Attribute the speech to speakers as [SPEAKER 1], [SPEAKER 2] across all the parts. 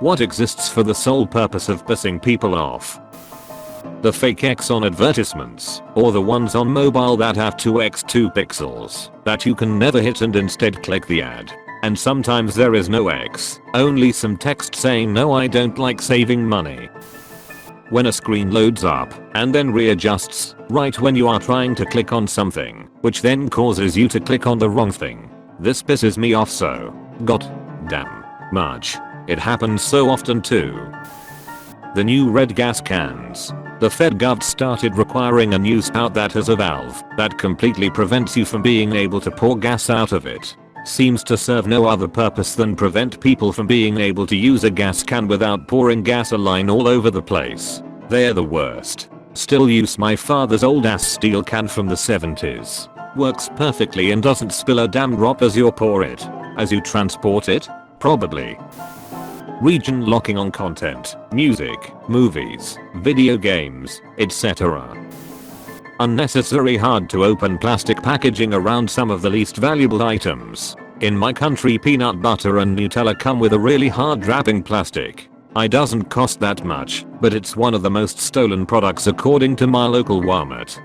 [SPEAKER 1] What exists for the sole purpose of pissing people off? The fake X on advertisements, or the ones on mobile that have 2x2 pixels that you can never hit and instead click the ad. And sometimes there is no X, only some text saying no, I don't like saving money. When a screen loads up and then readjusts right when you are trying to click on something, which then causes you to click on the wrong thing. This pisses me off so goddamn much. It happens so often too. The new red gas cans. The Fed started requiring a new spout that has a valve that completely prevents you from being able to pour gas out of it. Seems to serve no other purpose than prevent people from being able to use a gas can without pouring gasoline all over the place. They're the worst. Still use my father's old ass steel can from the 70s. Works perfectly and doesn't spill a damn drop as you pour it. As you transport it? Probably. Region locking on content, music, movies, video games, etc. Unnecessary hard to open plastic packaging around some of the least valuable items. In my country, peanut butter and Nutella come with a really hard wrapping plastic. It doesn't cost that much, but it's one of the most stolen products according to my local Walmart.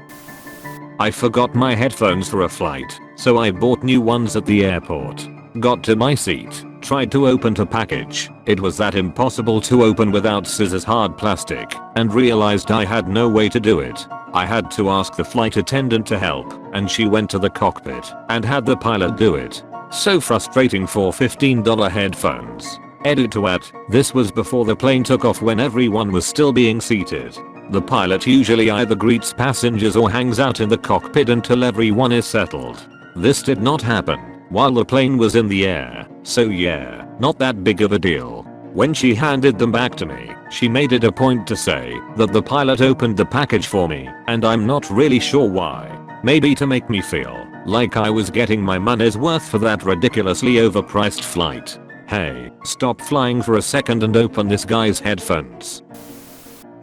[SPEAKER 1] I forgot my headphones for a flight, so I bought new ones at the airport. Got to my seat, tried to open the package. It was that impossible to open without scissors, hard plastic, and realized I had no way to do it. I had to ask the flight attendant to help, and she went to the cockpit and had the pilot do it. So frustrating for $15 headphones. Edit to at, this was before the plane took off when everyone was still being seated. The pilot usually either greets passengers or hangs out in the cockpit until everyone is settled. This did not happen while the plane was in the air, so yeah, not that big of a deal. When she handed them back to me, she made it a point to say that the pilot opened the package for me, and I'm not really sure why. Maybe to make me feel like I was getting my money's worth for that ridiculously overpriced flight. Hey, stop flying for a second and open this guy's headphones.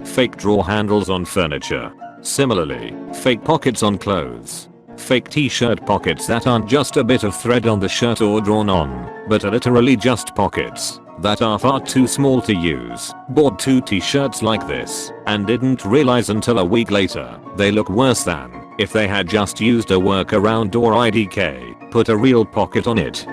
[SPEAKER 1] Fake drawer handles on furniture. Similarly, fake pockets on clothes. Fake t-shirt pockets that aren't just a bit of thread on the shirt or drawn on, but are literally just pockets that are far too small to use. Bought 2 t-shirts like this and didn't realize until a week later they look worse than if they had just used a workaround or IDK, put a real pocket on it.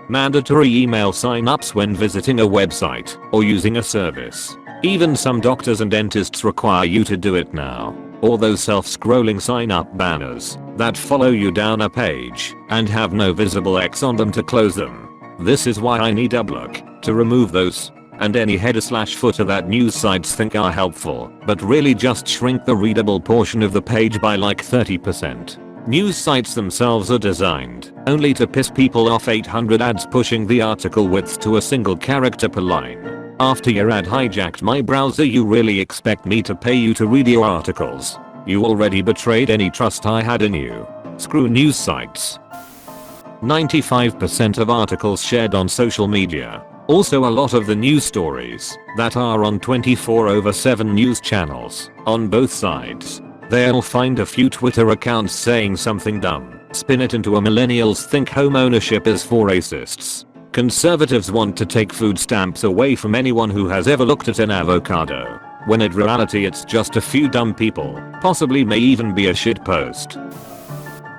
[SPEAKER 1] Mandatory email sign-ups when visiting a website or using a service. Even some doctors and dentists require you to do it now. Or those self-scrolling sign-up banners that follow you down a page and have no visible X on them to close them. This is why I need AdBlock to remove those and any header/footer that news sites think are helpful, but really just shrink the readable portion of the page by like 30%. News sites themselves are designed only to piss people off. 800 ads pushing the article width to a single character per line. After your ad hijacked my browser, you really expect me to pay you to read your articles? You already betrayed any trust I had in you. Screw news sites. 95% of articles shared on social media. Also a lot of the news stories that are on 24/7 news channels on both sides. They'll find a few Twitter accounts saying something dumb, spin it into a millennials think home ownership is for racists. Conservatives want to take food stamps away from anyone who has ever looked at an avocado, when in reality it's just a few dumb people, possibly may even be a shit post.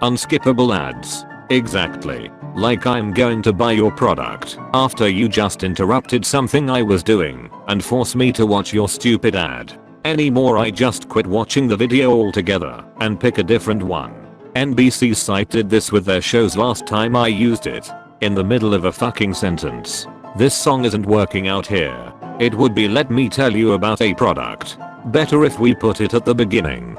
[SPEAKER 1] Unskippable ads. Exactly. Like I'm going to buy your product after you just interrupted something I was doing and force me to watch your stupid ad. Anymore, I just quit watching the video altogether and pick a different one. NBC cited this with their shows last time I used it. In the middle of a fucking sentence. This song isn't working out here. It would be let me tell you about a product. Better if we put it at the beginning.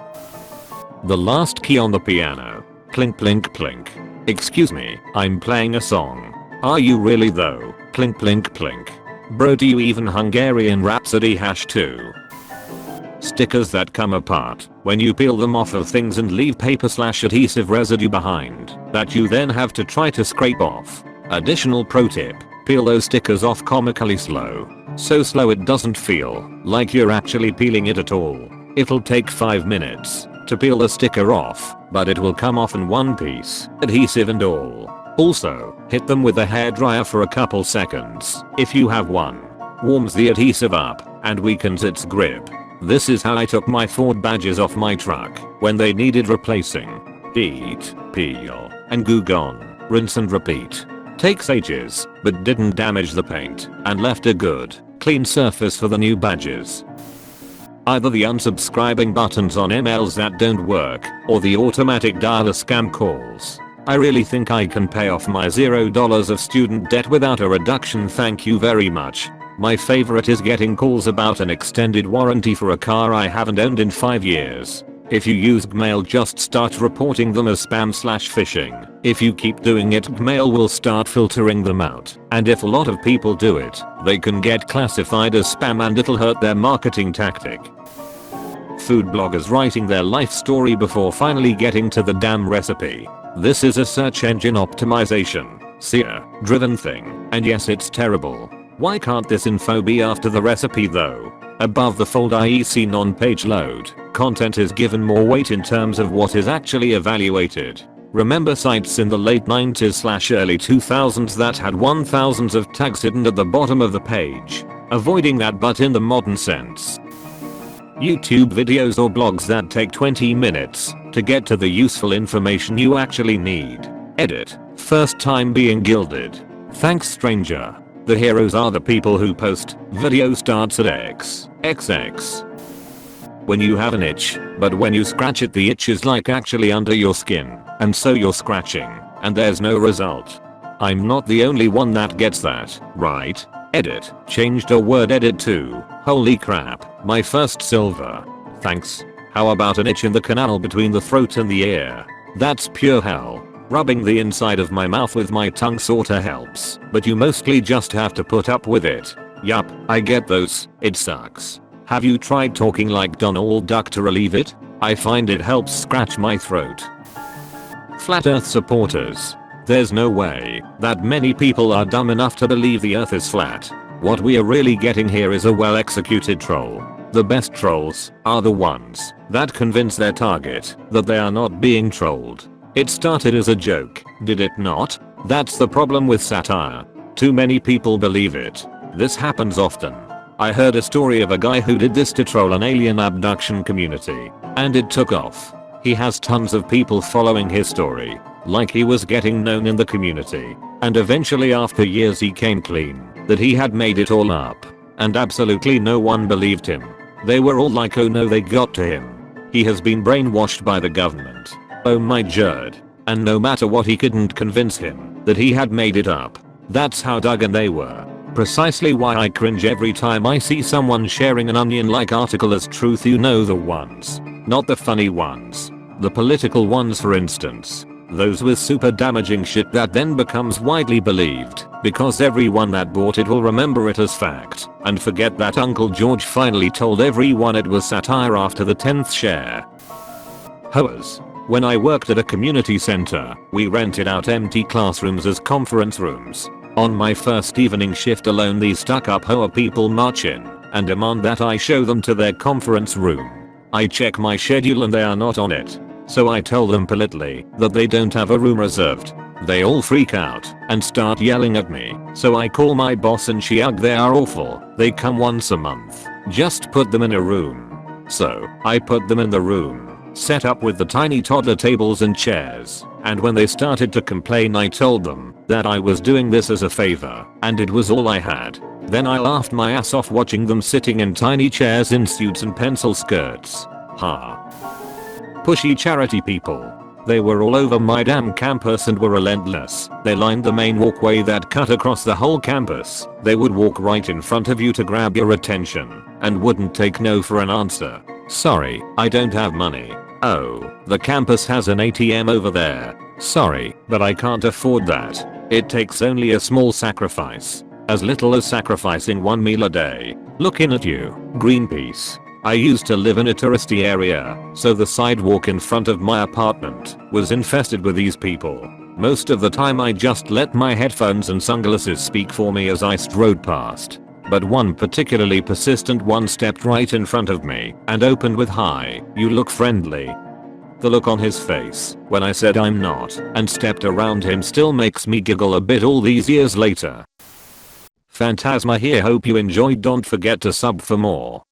[SPEAKER 1] The last key on the piano. Plink plink plink. Excuse me, I'm playing a song. Are you really though? Plink plink plink. Bro, do you even Hungarian Rhapsody #2? Stickers that come apart when you peel them off of things and leave paper/adhesive residue behind that you then have to try to scrape off. Additional pro tip, peel those stickers off comically slow. So slow it doesn't feel like you're actually peeling it at all. It'll take 5 minutes to peel the sticker off, but it will come off in one piece, adhesive and all. Also, hit them with a hairdryer for a couple seconds if you have one. warms the adhesive up, and weakens its grip. This is how I took my Ford badges off my truck when they needed replacing. Eat, peel, and glue gone. Rinse and repeat. Takes ages, but didn't damage the paint and left a good, clean surface for the new badges. Either the unsubscribing buttons on emails that don't work, or the automatic dialer scam calls. I really think I can pay off my $0 of student debt without a reduction, thank you very much. My favorite is getting calls about an extended warranty for a car I haven't owned in 5 years. If you use Gmail, just start reporting them as spam/phishing. If you keep doing it, Gmail will start filtering them out. And if a lot of people do it, they can get classified as spam and it'll hurt their marketing tactic. Food bloggers writing their life story before finally getting to the damn recipe. This is a search engine optimization, SEO driven thing, and yes, it's terrible. Why can't this info be after the recipe though? Above the fold, i.e. seen on page load, content is given more weight in terms of what is actually evaluated. Remember sites in the late 90s/early 2000s that had 1000s of tags hidden at the bottom of the page? Avoiding that, but in the modern sense. YouTube videos or blogs that take 20 minutes to get to the useful information you actually need. Edit. First time being gilded. Thanks stranger. The heroes are the people who post, video starts at XX. When you have an itch, but when you scratch it the itch is like actually under your skin, and so you're scratching, and there's no result. I'm not the only one that gets that, right? Edit. Changed a word edit to, holy crap, my first silver. Thanks. How about an itch in the canal between the throat and the ear? That's pure hell. Rubbing the inside of my mouth with my tongue sorta helps, but you mostly just have to put up with it. Yup, I get those, it sucks. Have you tried talking like Donald Duck to relieve it? I find it helps scratch my throat. Flat Earth supporters. There's no way that many people are dumb enough to believe the earth is flat. What we are really getting here is a well executed troll. The best trolls are the ones that convince their target that they are not being trolled. It started as a joke, did it not? That's the problem with satire. Too many people believe it. This happens often. I heard a story of a guy who did this to troll an alien abduction community, and it took off. He has tons of people following his story, like he was getting known in the community, and eventually after years he came clean that he had made it all up, and absolutely no one believed him. They were all like, oh no, they got to him. He has been brainwashed by the government. Oh my jerd. And no matter what, he couldn't convince him that he had made it up. That's how dug in they were. Precisely why I cringe every time I see someone sharing an Onion-like article as truth. You know, the ones. Not the funny ones. The political ones, for instance. Those with super damaging shit that then becomes widely believed because everyone that bought it will remember it as fact and forget that Uncle George finally told everyone it was satire after the 10th share. Hoers. When I worked at a community center, we rented out empty classrooms as conference rooms. On my first evening shift alone, these stuck-up hoa people march in and demand that I show them to their conference room. I check my schedule and they are not on it. So I tell them politely that they don't have a room reserved. They all freak out and start yelling at me. So I call my boss and she ugh, they are awful. They come once a month. Just put them in a room. So I put them in the room, set up with the tiny toddler tables and chairs, and when they started to complain I told them that I was doing this as a favor and it was all I had. Then I laughed my ass off watching them sitting in tiny chairs in suits and pencil skirts. Ha. Pushy charity people. They were all over my damn campus and were relentless. They lined the main walkway that cut across the whole campus. They would walk right in front of you to grab your attention and wouldn't take no for an answer. Sorry, I don't have money. Oh, the campus has an ATM over there. Sorry, but I can't afford that. It takes only a small sacrifice. As little as sacrificing one meal a day. Looking at you, Greenpeace. I used to live in a touristy area, so the sidewalk in front of my apartment was infested with these people. Most of the time I just let my headphones and sunglasses speak for me as I strode past. But one particularly persistent one stepped right in front of me and opened with, "Hi, you look friendly." The look on his face when I said I'm not and stepped around him still makes me giggle a bit all these years later. Phantasma here, hope you enjoyed, don't forget to sub for more.